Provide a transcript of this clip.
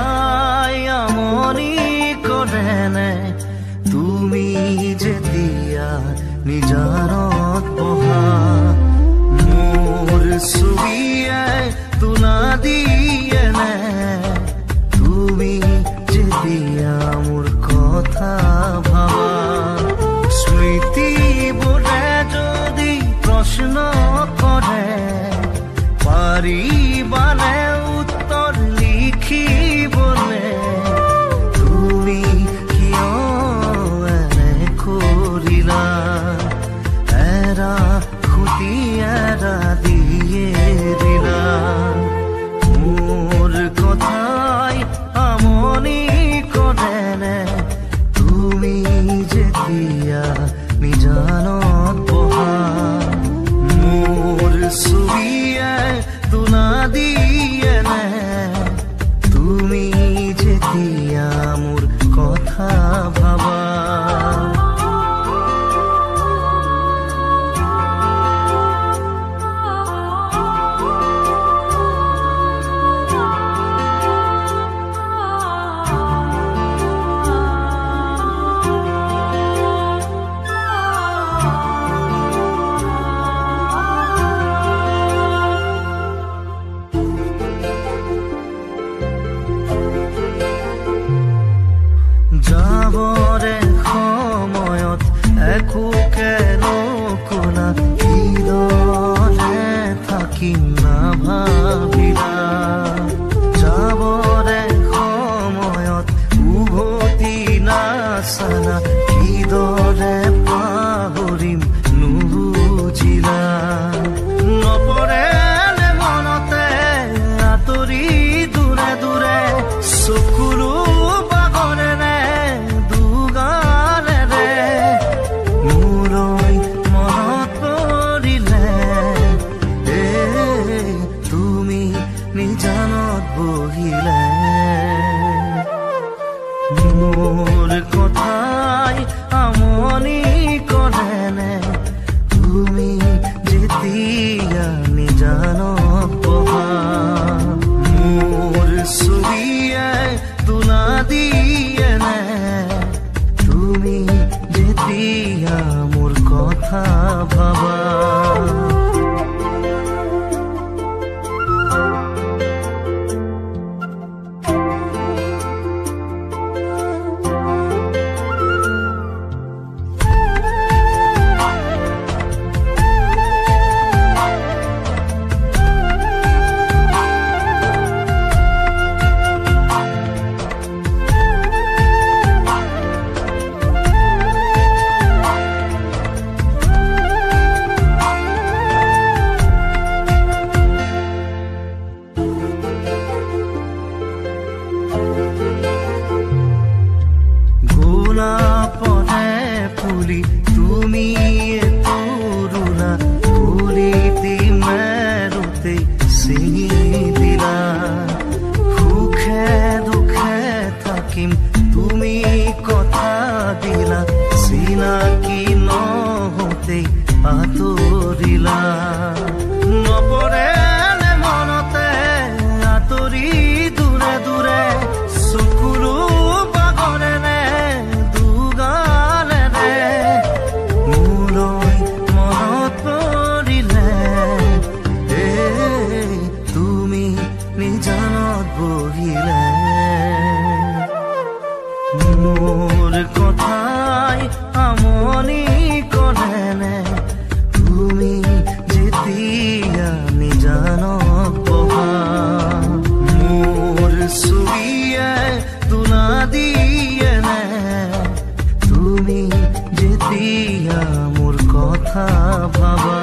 কথাই আমনি কৰেনে তুমি যেতিয়া নিজানত বহা মোৰ ছবিয়ে তুলা দিয়েনে তুমি যেতিয়া মোৰ কথা ভাবা স্মৃতিবোৰে যদি প্ৰশ্ন কৰে পাৰিবানে উত্তৰ লিখিবনে তুমি কিয় এনে কৰিলা এৰা খুটি এৰা দিয়ে দিলা মোৰ কথাই আমনি কৰেনে তুমি যেতিয়া নিজানত বহা মোৰ ছবিয়ে তুলা দিয়েনে তুমি যেতিয়া মোৰ কথা ভাবা যাবৰে সময়ত একোকে নকলা কিদৰে থাকিম নাভাবিলা যাবৰে সময়ত উভতি নাচালা কিদৰে পাহৰিম নুবুজিলা নপৰে মনতে আঁতৰি দূৰে দূৰে চকুলো বহিলে মোৰ কথাই আমনি কৰেনে তুমি যেতিয়া নিজানত বহা মোৰ ছবিয়ে তুলা দিয়েনে তুমি যেতিয়া মোৰ কথা ভাবা গোলাপনে ফুলি তুমি তৰুণা ফুলিতি মেৰুতে চিঙি দিলা সুখে দুখে থাকিম তুমি কথা দিলা চিনাকি নহওঁতে আঁতৰিলা নপৰে মনতে আঁতৰি দূৰে দূৰে চকুলো বহিলে মোৰ কথাই আমনি কৰেনে তুমি যেতিয়া নিজানত বহা মোৰ ছবিয়ে তুলা দিয়েনে তুমি যেতিয়া মোৰ কথা ভাবা